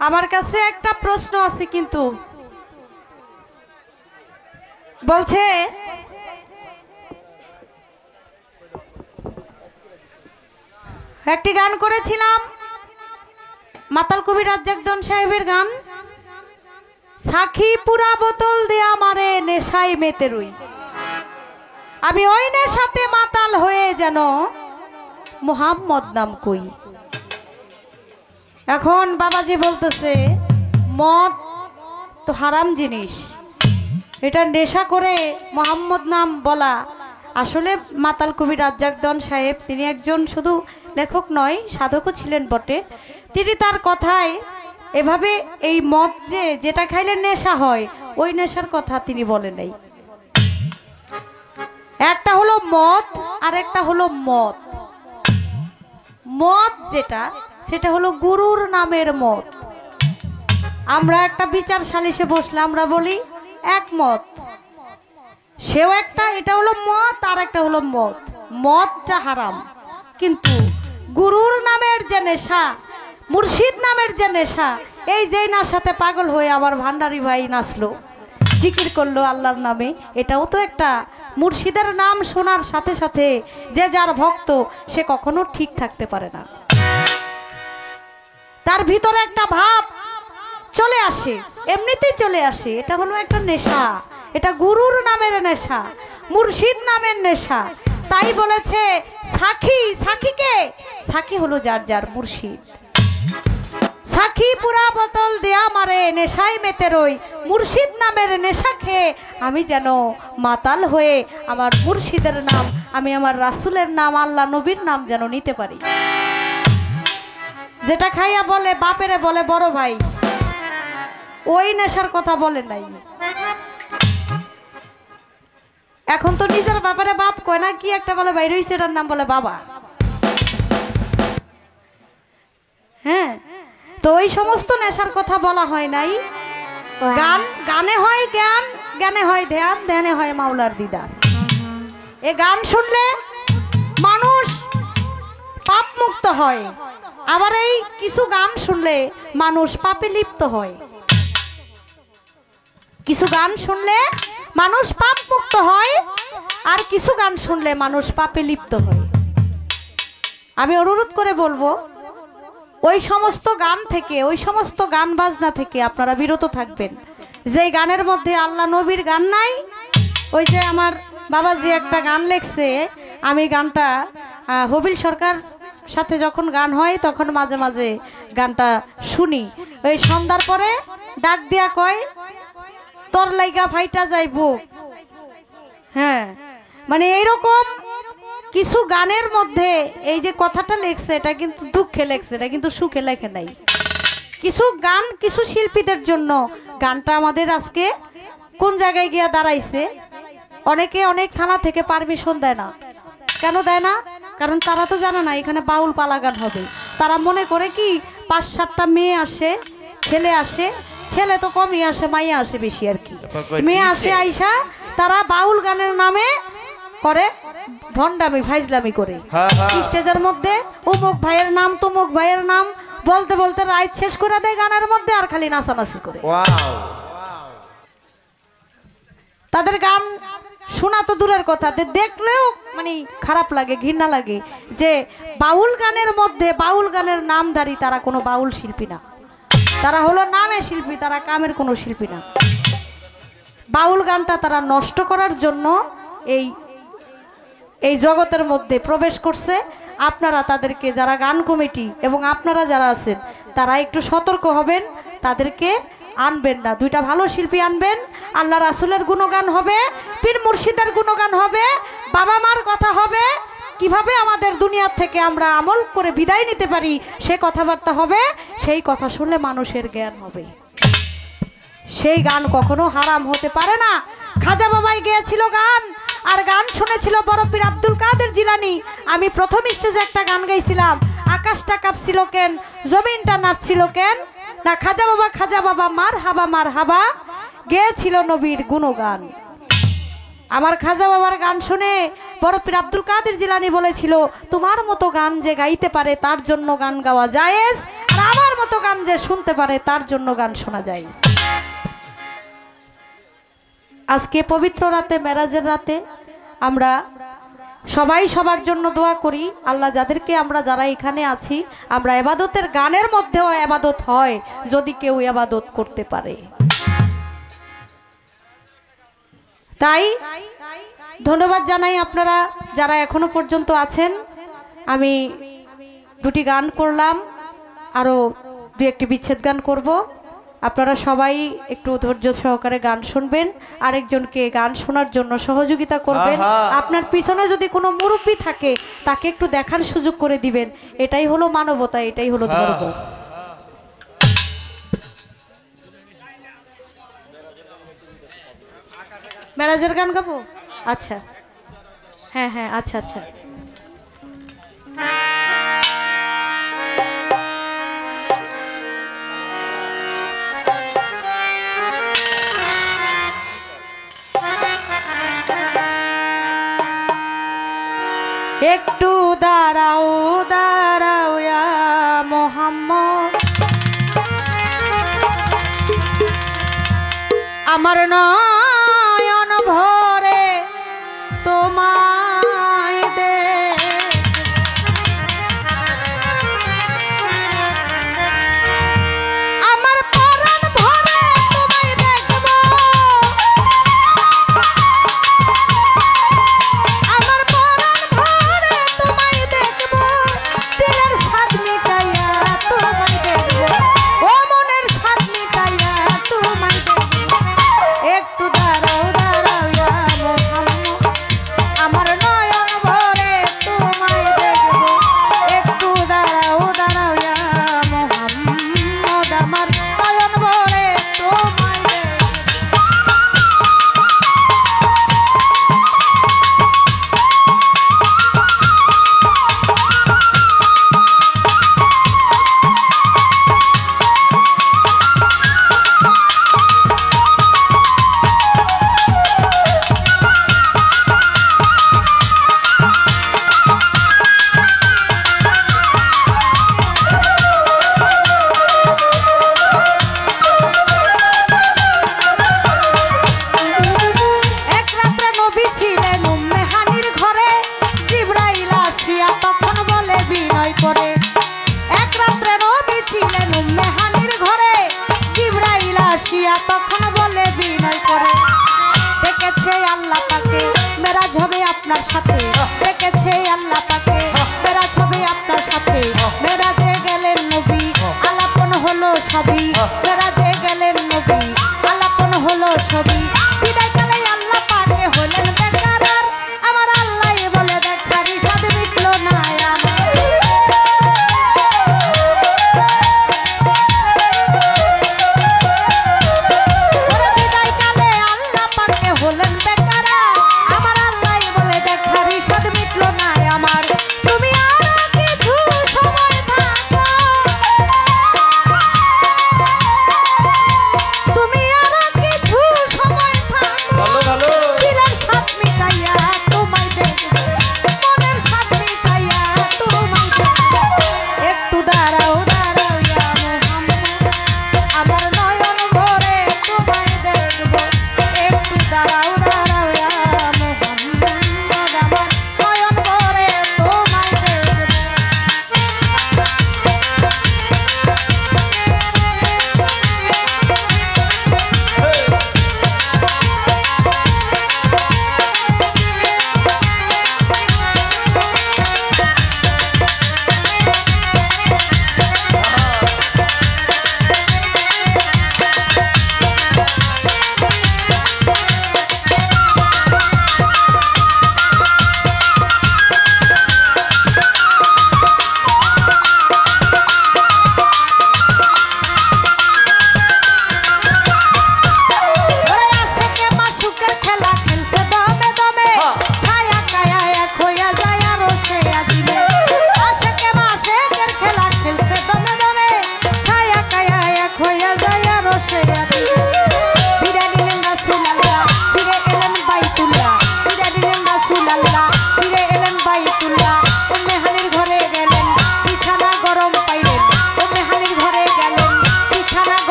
আমার কাছে একটা প্রশ্ন আছে, কিন্তু বলছে একটি গান করেছিলাম মাতাল কবি রাজ্জাক দন সাহেবের গান, সাখী পুরা বোতল দেয়া মারে নেশায় মেতে রই, আমি ওই নেশাতে মাতাল হয়ে যেন মুহাম্মদ নাম কই। এখন বাবাজি বলতেছে মদ তো হারাম জিনিস, এটা নেশা করে মুহাম্মদ নাম বলা। আসলে মাতাল কবি রাজ্জাক দন সাহেব তিনি একজন শুধু লেখক নয়, সাধকও ছিলেন বটে। তিনি তার কথায় এভাবে এই মদ যেটা খাইলে নেশা হয় ওই নেশার কথা তিনি বলেন নাই। একটা হলো মদ আর একটা হলো মদ। মদ যেটা সেটা হলো গুরুর নামের মদ। আমরা একটা বিচার সালিশে বসলে আমরা বলি একমত, সেও একটা, এটা হলো মদ আর একটা হলো মদ। মদটা হারাম, কিন্তু গুরুর নামের যে নেশা, মুর্শিদ নামের যে নেশা, এই যে নেশাতে পাগল হয়ে আমার ভান্ডারি ভাই নাচলো, জিকির করলো আল্লাহর নামে, এটাও তো একটা। মুর্শিদের নাম শোনার সাথে সাথে যে যার ভক্ত সে কখনো ঠিক থাকতে পারে না, তার ভিতরে একটা ভাব চলে আসে, এমনিতেই চলে আসে। এটা হলো একটা নেশা, এটা গুরুর নামের নেশা, মুর্শিদ নামের নেশা। তাই বলেছে সাখী, সাখীকে, সাখী হলো যার যার মুর্শিদ। সাখী পুরা বোতল দেয়া মারে নেশায় মেতে রই, মুর্শিদ নামের নেশা খেয়ে আমি যেন মাতাল হয়ে আমার মুর্শিদের নাম, আমি আমার রাসূলের নাম, আল্লাহ নবীর নাম যেন নিতে পারি। যেটা খাইয়া বলে বাপেরে বলে বড় ভাই, ওই নেশার কথা বলে নাই। এখন তো নিজের বাপারে বাপ কয় না, কি একটা বলে বাইরে হইছে, এটার নাম বলে বাবা। হ্যাঁ, তো ওই সমস্ত নেশার কথা বলা হয় নাই। গান, গানে হয় জ্ঞান, জ্ঞানে হয় ধ্যান, ধ্যানে হয় মাওলার দিদার। এ গান শুনলে মানুষ পাপ মুক্ত হয়, আবার এই কিছু গান শুনলে মানুষ পাপে লিপ্ত হয়। কিছু গান শুনলে মানুষ পাপ মুক্ত হয়, আর কিছু গান শুনলে মানুষ পাপে লিপ্ত হয়। আমি অনুরোধ করে বলবো ওই সমস্ত গান থেকে, ওই সমস্ত গান বাজনা থেকে আপনারা বিরত থাকবেন। যে গানের মধ্যে আল্লাহ নবীর গান নাই, ওই যে আমার বাবাজি একটা গান লেখছে, আমি গানটা হবিল সরকার সাথে যখন গান হয় তখন মাঝে মাঝে গানটা শুনি। ওই সন্ধ্যার পরে ডাক দিয়া কয় তোর লাইগা ফাইটা যাইব। হ্যাঁ, মানে এইরকম কিছু গানের মধ্যে এই যে কথাটা লেখছে এটা কিন্তু দুঃখে লেখছে, এটা কিন্তু সুখে লেখে নাই। কিছু গান কিছু শিল্পীদের জন্য গানটা আমাদের আজকে কোন জায়গায় গিয়া দাঁড়াইছে। অনেকে অনেক থানা থেকে পারমিশন দেয় না। কেন দেয় না? কারণ তারা তো জানে না এখানে বাউল পালা গান হবে। তারা মনে করে কি ৫-৭টা মেয়ে আসে, ছেলে আসে, ছেলে তো কমই আসে, মাইয়া আসে বেশি আর কি। মেয়ে আসে আইসা তারা বাউল গানের নামে করে ভণ্ডামি, ফাইজলামি করে স্টেজের মধ্যে অমুক ভাইয়ের নাম তমুক ভাইয়ের নাম বলতে বলতে রাত শেষ করে দেয় গানের মধ্যে, আর খালি নাচানাচি করে। তাদের গান শোনা তো দূরের কথা, দেখলেও মানে খারাপ লাগে, ঘৃণা লাগে যে বাউল গানের মধ্যে বাউল গানের নামধারী তারা কোনো বাউল শিল্পী না, তারা হলো নামে শিল্পী, তারা কামের কোনো শিল্পী না। বাউল গানটা তারা নষ্ট করার জন্য এই জগতের মধ্যে প্রবেশ করছে। আপনারা তাদেরকে, যারা গান কমিটি এবং আপনারা যারা আছেন তারা একটু সতর্ক হবেন, তাদেরকে আনবেন না। দুইটা ভালো শিল্পী আনবেন, আল্লাহ রাসূলের গুণগান হবে, পীর মুর্শিদের গুণগান হবে, বাবা মার কথা হবে, কিভাবে আমাদের দুনিয়ার থেকে আমরা আমল করে বিদায় নিতে পারি সে কথাবার্তা হবে। সেই কথা শুনলে মানুষের জ্ঞান হবে। সেই গান কখনো হারাম হতে পারে না। খাজা বাবাই গেয়েছিল গান, আর গান শুনেছিল বড় পীর আব্দুল কাদের জিলানী। আমি প্রথম স্টেজে একটা গান গাইছিলাম, আকাশটা কাঁপছিল কেন, জমিনটা নাচছিল কেন, না খাজা বাবা মার হাবা গেয়েছিল নবীর গুণগান। আমার খাজা বাবার গান শুনে বড় পীর আব্দুল কাদের জিলানী বলেছিল তোমার মতো গান যে গাইতে পারে তার জন্য গান গাওয়া জায়েজ, আর আমার মতো গান যে শুনতে পারে তার জন্য গান শোনা যায়। আজকে পবিত্র রাতে, মেরাজের রাতে আমরা সবাই সবার জন্য দোয়া করি। আল্লাহ যাদেরকে আমরা যারা এখানে আছি, আমরা ইবাদতের গানের মধ্যেও ইবাদত হয় যদি কেউ ইবাদত করতে পারে। তাই ধন্যবাদ জানাই আপনারা যারা এখনো পর্যন্ত আছেন। আমি দুটি গান করলাম, আরো দু একটি বিচ্ছেদ গান করব। আপনারা সবাই একটু ধৈর্য সহকারে গান শুনবেন, আরেকজনকে গান শোনার জন্য সহযোগিতা করবেন। আপনার পিছনে যদি কোনো মুরব্বী থাকে তাকে একটু দেখার সুযোগ করে দিবেন। এটাই হলো মানবতা, এটাই হলো ধর্ম। মেরাজের গান গাবো? আচ্ছা, হ্যাঁ হ্যাঁ, আচ্ছা আচ্ছা। একটু দাঁড়াও দাঁড়াও ইয়া মোহাম্মদ, আমার নয়ন ভরে তোমায় দে, আমার পরাণ ভরে তোমায় দেখব, আমার পরাণ ভরে তোমায় দেখব, দিলের স্বাদ মিটাইয়া তোমায় দেখব, ও মনের স্বাদ মিটাইয়া তোমায় দেখব। একটু দাঁড়াও দাঁড়াও ইয়া মোহাম্মদ, আমার নয়ন ভরে তোমায় দেখব। একটু দাঁড়াও দাঁড়াও ইয়া মোহাম্মদ, আমার নয়ন ভরে তোমায় দেখব। এক রাত্রে নবী ছিলেন উম্মে হানির ঘরে, জিবরাইল আসিয়া তখন বলে বিনয় করে। এক রাত্রে নবী ছিলেন উম্মে হানির ঘরে, জিবরাইল আসিয়া তখন বলে বিনয় করে। ডেকেছে আল্লাহ পাকে মেরাজ হবে আপনার সাথে, ডেকেছে আল্লাহ পাকে মেরাজ হবে আপনার সাথে। মেরাজে গেলেন নবী, আলাপন হলো সবই, মেরাজে গেলেন নবী, আলাপন হলো সবই।